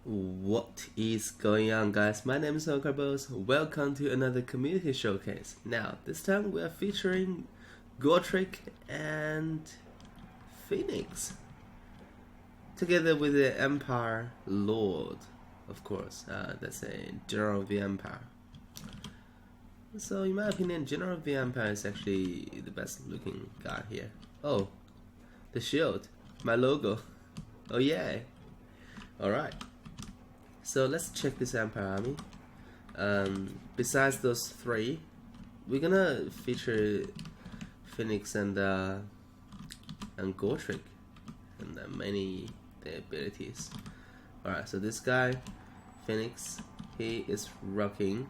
What is going on, guys? My name is Carbos. Welcome to another community showcase. Now, this time we are featuring Gotrek and Phoenix, together with the Empire Lord, of course. That's a General of the Empire. So, in my opinion, General of the Empire is actually the best looking guy here. Oh, the shield, my logo. Oh, yeah. Alright. So let's check this Empire army. Besides those three, we're gonna feature Phoenix and Gotrek and many their abilities. Alright, so this guy, Phoenix, he is rocking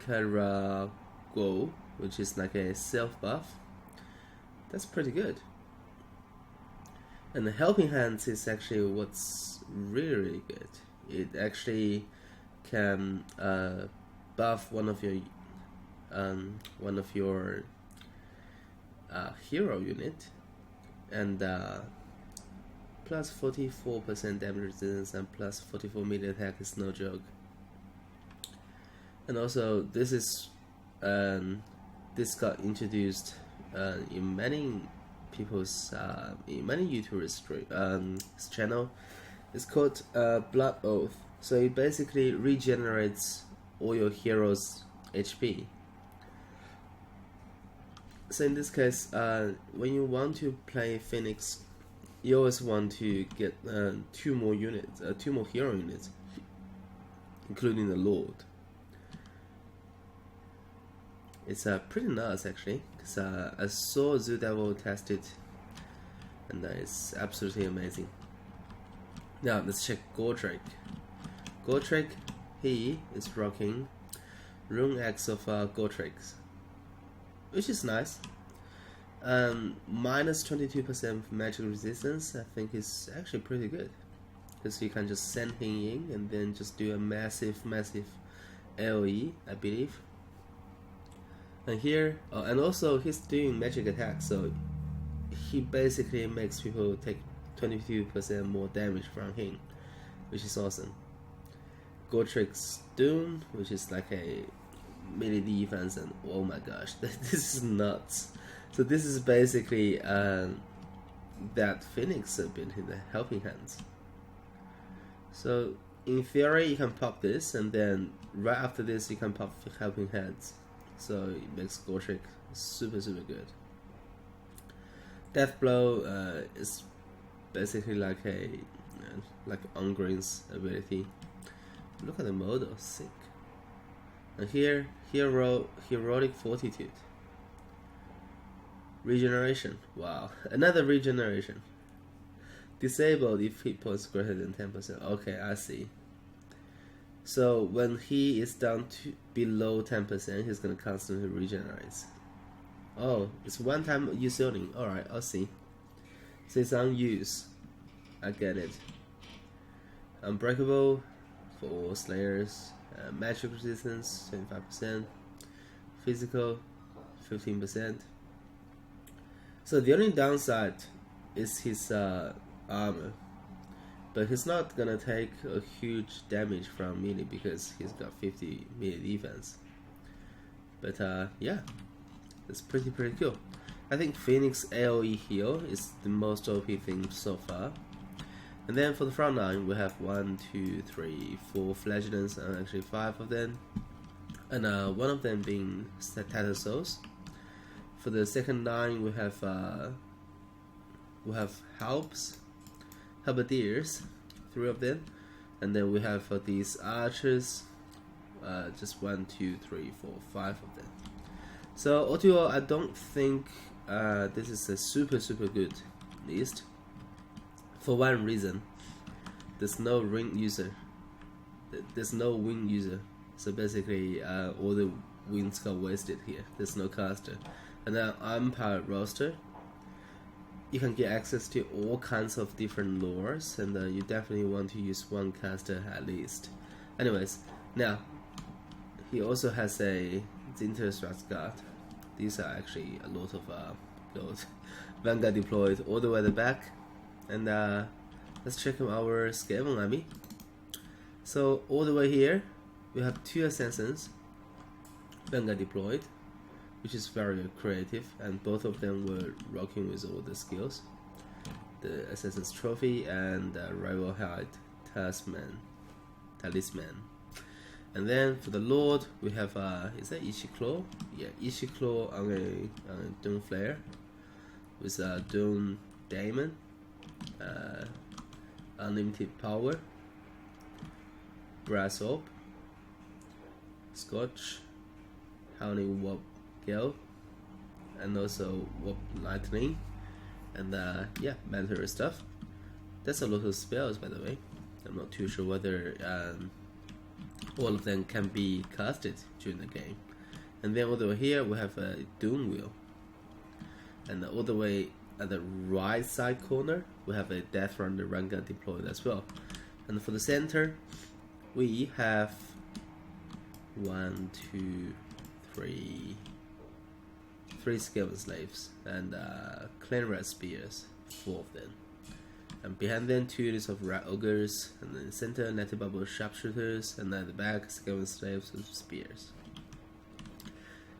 Karago, which is like a self buff. That's pretty good. And the Helping Hands is actually what's really good. It actually can buff one of your hero unit, and plus 44% damage resistance and plus 44 melee attack is no joke. And also this got introduced in many people's in many YouTubers channel. It's called Blood Oath. So it basically regenerates all your heroes' HP. So in this case, when you want to play Phoenix, you always want to get two more hero units, including the Lord. It's pretty nuts actually, because I saw Zoo Devil test it, and it's absolutely amazing. Now let's check Gotrek. Gotrek, he is rocking Rune Axe of Gotrek, which is nice. Minus 22% magic resistance, I think is actually pretty good, because you can just send him in and then just do a massive AoE, I believe. And here, and also he's doing magic attack, so he basically makes people take 22% more damage from him, which is awesome. Gotrek's Doom, which is like a melee defense, and oh my gosh, this is nuts. So this is basically that Phoenix ability, the Helping Hands. So in theory you can pop this, and then right after this you can pop Helping Hands. So it makes Gotrek super good. Death Blow is basically like Ungrin's ability. Look at the model, sick. And here, Heroic Fortitude. Regeneration, wow, another regeneration. Disabled if hit points greater than 10%. Okay, I see. So when he is down to below 10%, he's gonna constantly regenerate. Oh, it's one time use only. Alright, I'll see. So it's on use. I get it. Unbreakable for all slayers. Magic resistance 25%. Physical 15%. So the only downside is his armor, but he's not gonna take a huge damage from melee because he's got 50 melee defense. But yeah, it's pretty cool. I think Phoenix AoE heal is the most OP thing so far. And then for the front line, we have 1, 2, 3, 4 Flagellants, and actually 5 of them, and one of them being Tattered Souls. For the second line, we have Halberdiers, 3 of them, and then we have these archers, just 1, 2, 3, 4, 5 of them. So overall, I don't think this is a super good list. For one reason, there's no ring user. There's no wing user. So basically, all the wings got wasted here. There's no caster. And then Empire roster, you can get access to all kinds of different lores, and you definitely want to use one caster at least. Anyways, now he also has a Zinterstrats guard. These are actually a lot of gold. Vanguard deployed all the way at the back. And let's check our Skaven army. So all the way here, we have 2 assassins, Vanguard deployed, which is very creative, and both of them were rocking with all the skills. The Assassin's Trophy and Rival Hide Talisman. And then for the Lord, we have, is that Ishiclaw? Yeah, Ishiclaw on a Doom Flare with a Doom Daemon, Unlimited Power, Brass Orb, Scotch, Howling Warp Gale, and also Warp Lightning, and yeah, mandatory stuff. That's a lot of spells, by the way. I'm not too sure whether all of them can be casted during the game. And then all the way here we have a Doom Wheel, and all the way at the right side corner we have a Death Runner Vanguard deployed as well. And for the center we have 1, 2, 3 Skaven slaves and Clan Rat Spears, 4 of them. And behind them 2 units of Rat Ogres, and then in the center Netty Bubble Sharpshooters, and at the back Skaven slaves with spears.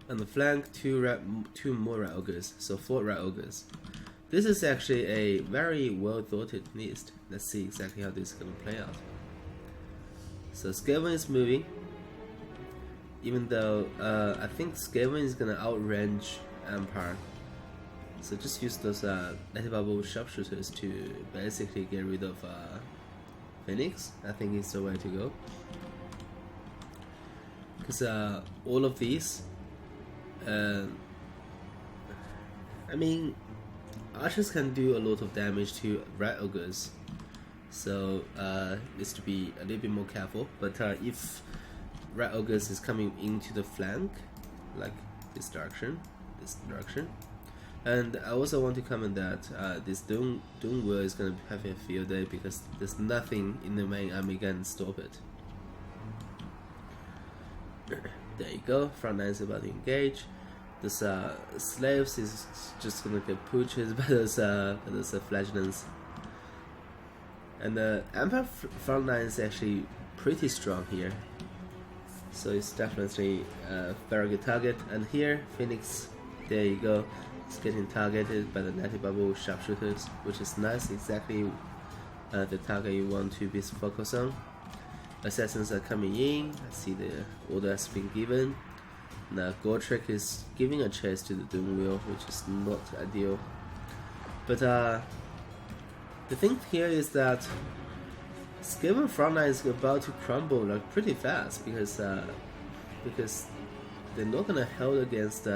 On the flank 2 more Rat Ogres, so 4 Rat Ogres. This is actually a very well thought list. Let's see exactly how this is going to play out. So Skaven is moving, even though I think Skaven is going to outrange Empire. So just use those Netty Bubble Sharpshooters to basically get rid of Phoenix. I think it's the way to go. Because all of these, I mean, archers can do a lot of damage to Rat Ogres. So needs to be a little bit more careful. But if Rat Ogres is coming into the flank, like this direction. And I also want to comment that this Doom Wheel is going to have a field day because there's nothing in the main army can stop it. There you go, front line is about to engage. This slaves is just going to get pushed by those flagellants. And the Empire front line is actually pretty strong here. So it's definitely a very good target. And here, Phoenix, there you go. It's getting targeted by the Netty Bubble Sharpshooters, which is nice, exactly the target you want to be focused on. Assassins are coming in, I see the order has been given. Now Gotrek is giving a chase to the Doom Wheel, which is not ideal. But the thing here is that Skaven frontline is about to crumble like pretty fast because they're not gonna hold against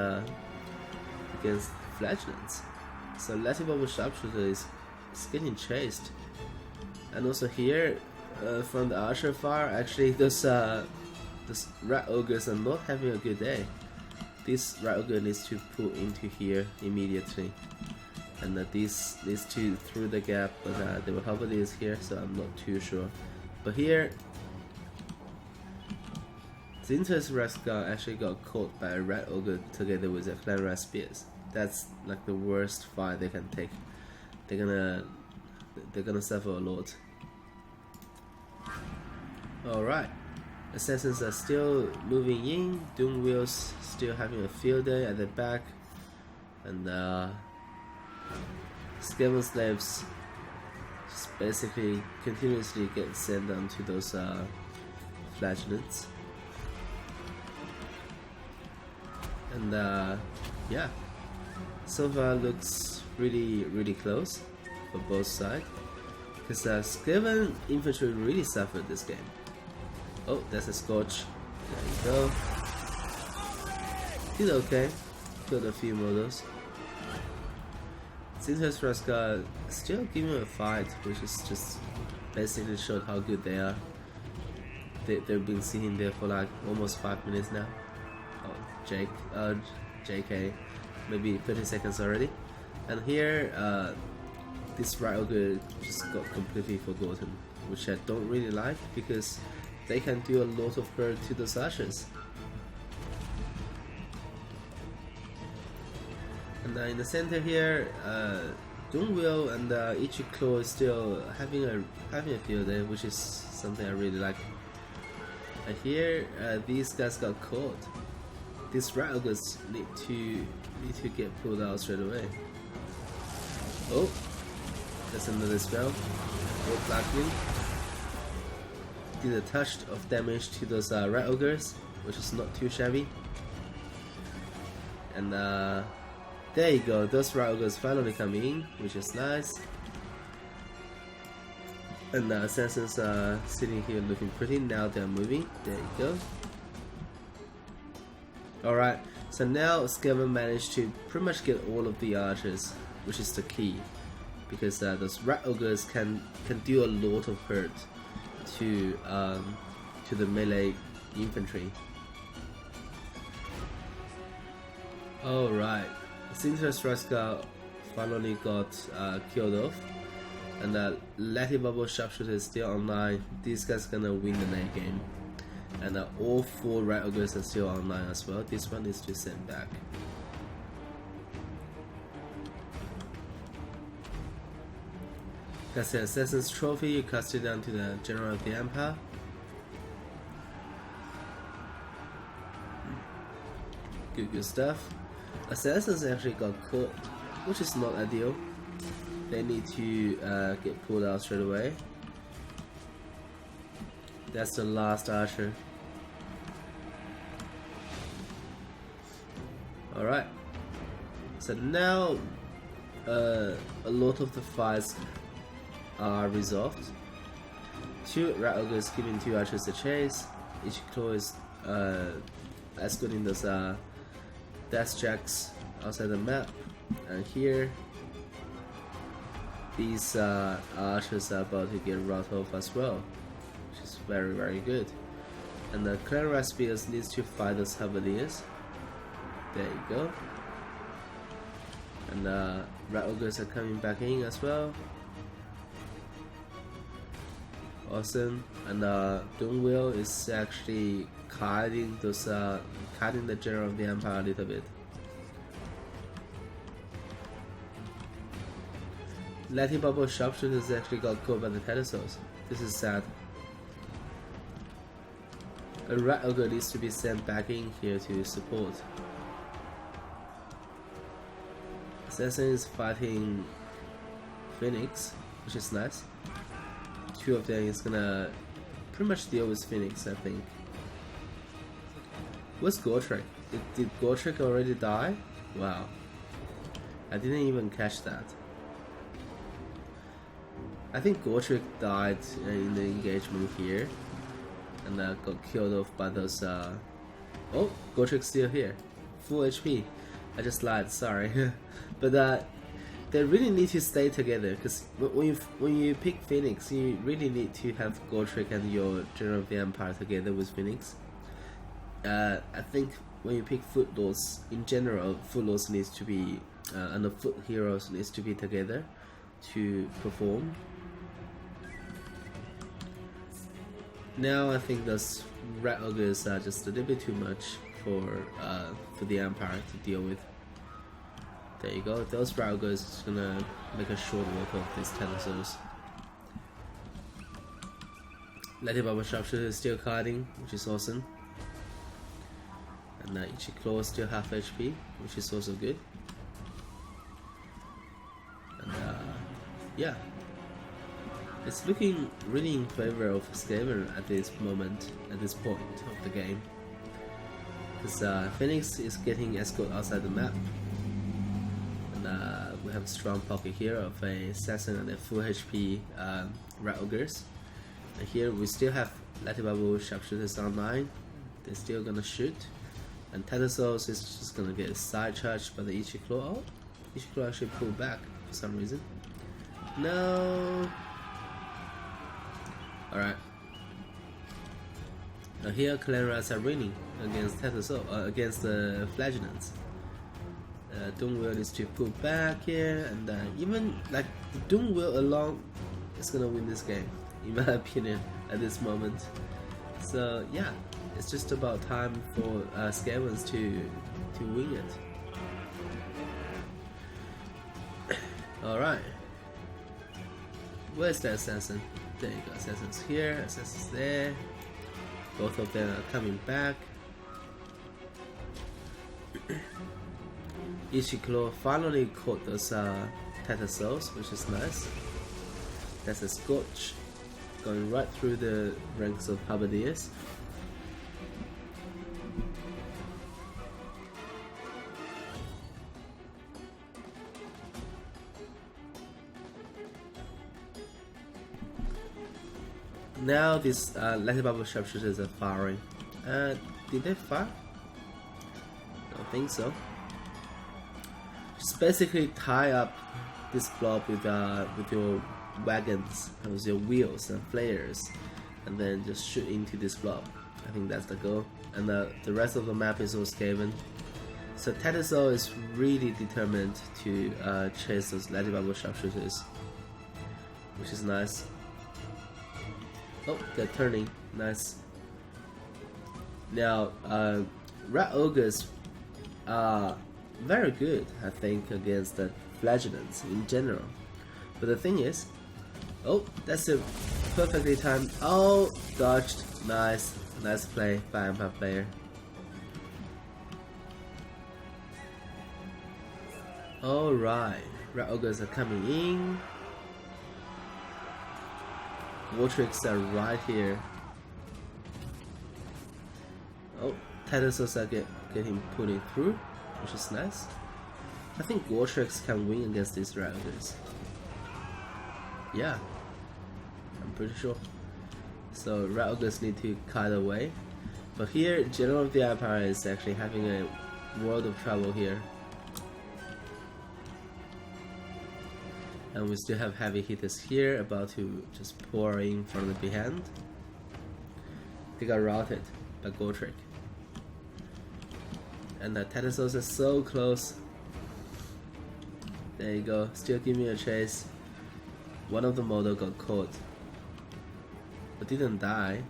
flagellants. So Netty Bubble Sharpshooter is getting chased, and also here from the archer far, actually those Rat Ogres are not having a good day. This Rat Ogre needs to pull into here immediately, and these two through the gap, but there were Hoveliers here, so I'm not too sure. But here, Zinter's Rascal actually got caught by a Rat Ogre together with a Clan Rat Spears. That's like the worst fight they can take. They're gonna suffer a lot. Alright, assassins are still moving in. Doom Wheels still having a field day at the back, and Skaven slaves just basically continuously get sent down to those flagellants. And yeah, so far looks really close for both sides, because Skaven infantry really suffered this game. Oh, that's a Scorch. There you go. Did okay. Killed a few models. Zinter's Rascal still giving a fight, which is just basically showed how good they are. They've been sitting there for like almost 5 minutes now. Oh, JK, maybe 30 seconds already. And here, this Rat Ogre just got completely forgotten, which I don't really like because they can do a lot of hurt to those archers. And in the center here, Doomwheel and Ichiklo is still having a field day, which is something I really like. And here, these guys got caught. These rat ogres need to get pulled out straight away. Oh, that's another spell. Oh, blackening. Did a touch of damage to those rat ogres, which is not too shabby. And there you go, those rat ogres finally come in, which is nice. And the assassins are sitting here looking pretty, now they're moving. There you go. Alright, so now Skaven managed to pretty much get all of the archers, which is the key. Because those rat ogres can do a lot of hurt to the melee infantry. Alright, Sintra Straska finally got killed off, and Letty Bubble Sharpshooter is still online. These guys gonna win the late game, and all 4 rat ogres are still online as well. This one is to send back. That's the Assassin's Trophy. You cast it down to the General of the Empire. Good stuff. Assassins actually got caught, which is not ideal. They need to get pulled out straight away. That's the last archer. Alright. So now a lot of the fights are resolved. 2 rat ogres giving 2 archers a chase. Each claw is escorting those death jacks outside the map, and here these archers are about to get routed off as well, which is very good. And the clan Raspiers needs to fight those Havaliers. There you go. And rat ogres are coming back in as well. Awesome. And Doomwheel is actually cutting those cutting the General of the Empire a little bit. Letty Bubble Sharpshooter has actually got caught by the Pterosaurs. This is sad. A rat ogre needs to be sent back in here to support. Assassin is fighting Phoenix, which is nice. 2 of them is gonna pretty much deal with Phoenix, I think. What's Gotrek? Did Gotrek already die? Wow. I didn't even catch that. I think Gotrek died in the engagement here, and got killed off by those oh, Gotrek's still here. Full HP. I just lied, sorry. But they really need to stay together, because when you pick Phoenix, you really need to have Gotrek and your General of the Empire together with Phoenix. I think when you pick Footlords, in general, Footlords needs to be and the Foot Heroes needs to be together to perform. Now I think those rat ogres are just a little bit too much for the Empire to deal with. There you go, those rat ogres is gonna make a short work of these Pterosaurs. Letty Bubble Sharpshooter is still cutting, which is awesome. And Ichiklo is still half HP, which is also good. And yeah, it's looking really in favor of Skaven at this moment, at this point of the game. Because Phoenix is getting escort outside the map. And we have a strong pocket here of a assassin and a full HP rat ogres. And here we still have Letty Bubble Sharpshooters online. They're still gonna shoot. And Pterosaurs is just gonna get side charged by the Ichiklo. Oh, Ichiklo actually pulled back for some reason. No. Alright. Now here clan rats are winning against Pterosaur, against the Flagellants. Doomwheel is to pull back here, and even like the Doomwheel alone is gonna win this game, in my opinion, at this moment. So yeah, it's just about time for Skavens to win it. Alright. Where's the assassin? There you go, assassin's here, assassin's there. Both of them are coming back. Ishiklo finally caught those Tatasos, which is nice. That's a Scorch going right through the ranks of Halberdiers. Now these Lightning Bubble Sharpshooters are firing. Did they fire? I don't think so. Just basically tie up this blob with your wagons, with your wheels and flares, and then just shoot into this blob. I think that's the goal. And the rest of the map is all Skaven. So Tataso is really determined to chase those Lightning Bubble Sharpshooters, which is nice. Oh, they're turning. Nice. Now, Rat Ogres are very good, I think, against the Flagellants in general. But the thing is, oh, that's a perfectly timed. Oh, dodged. Nice. Nice play by Empire player. Alright. Rat Ogres are coming in. Wartricks are right here. Oh, Tatasos are getting pulling through, which is nice. I think Wartricks can win against these Rat Ogres. Yeah, I'm pretty sure. So Rat Ogres need to kite away. But here, General of the Empire is actually having a world of trouble here. And we still have heavy hitters here about to just pour in from the behind. They got routed by Gotrek. And the Tatasos are so close. There you go, still giving a chase. One of the model got caught, but didn't die.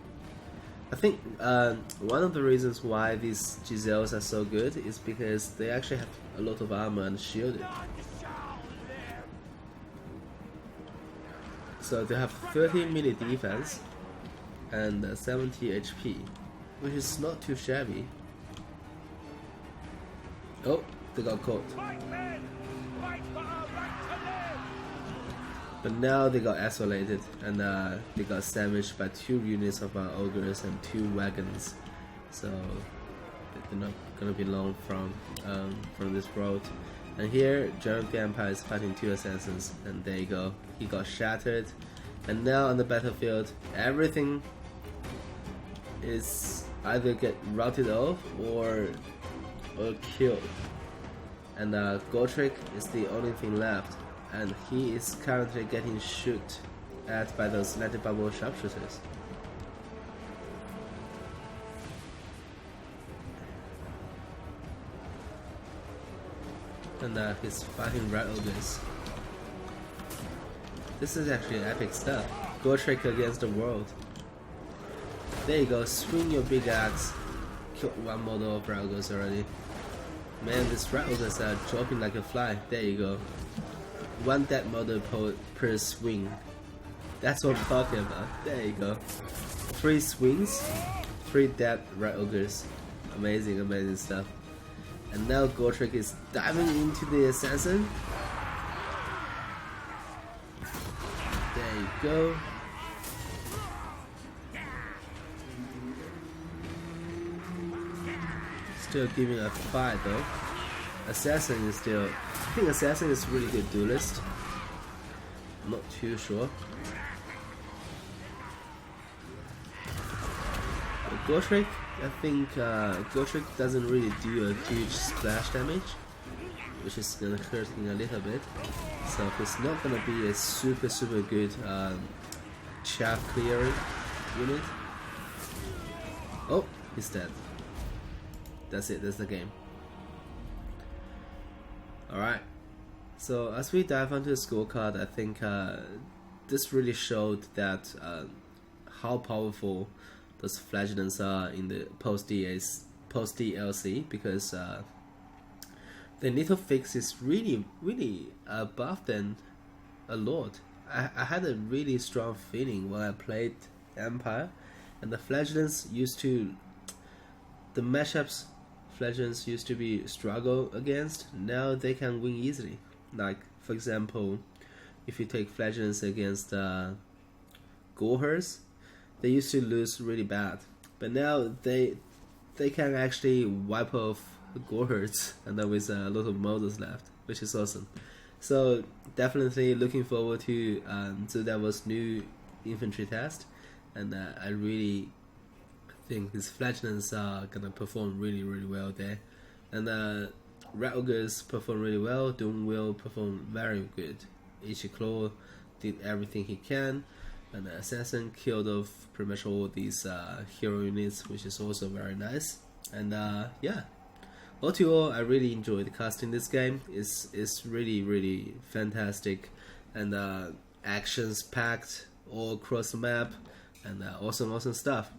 I think one of the reasons why these Giselles are so good is because they actually have a lot of armor and shielded. So they have 30 melee defense and 70 HP, which is not too shabby. Oh, they got caught. But now they got isolated and they got sandwiched by 2 units of our ogres and 2 wagons. So they're not gonna be long from this road. And here, General of the Empire is fighting 2 assassins, and there you go. He got shattered, and now on the battlefield, everything is either get routed off or killed. And Gotrek is the only thing left, and he is currently getting shot at by those Lightning Bubble Sharpshooters. And he's fighting Rat Ogres. This is actually epic stuff. Gotrek against the world. There you go, swing your big axe. Killed 1 model of Rat Ogres already. Man, these Rat Ogres are dropping like a fly. There you go. 1 dead model per swing. That's what I'm talking about. There you go. 3 swings, 3 dead Rat Ogres. Amazing, amazing stuff. And now Gotrek is diving into the assassin. There you go. Still giving a fight though. Assassin is still... I think Assassin is really good duelist. I'm not too sure. But Gotrek, I think Gotrek doesn't really do a huge splash damage, which is gonna hurt him a little bit. So he's not gonna be a super good chaff clearing unit. Oh, he's dead. That's it, that's the game. Alright, so as we dive into the scorecard, I think this really showed that how powerful those Flagellants are in the post-DLC, because the little fix is really buffed and a lot. I had a really strong feeling when I played Empire, and the Fledglings used to, the matchups Fledglings used to be struggle against. Now they can win easily. Like for example, if you take Fledglings against Gorhers, they used to lose really bad, but now they can actually wipe off Gorhers and then with a lot of models left, which is awesome. So definitely looking forward to the Devil's new infantry test, and I really think these Fledglings are gonna perform really well there, and Red Ogres perform really well. Doom will perform very good. Ichiclaw did everything he can, and the Assassin killed off pretty much all these hero units, which is also very nice. And yeah. All to all, I really enjoyed casting this game. It's really fantastic, and actions packed all across the map, and awesome stuff.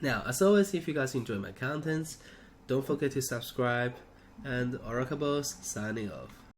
Now, as always, if you guys enjoy my contents, don't forget to subscribe. And Oracle Boss signing off.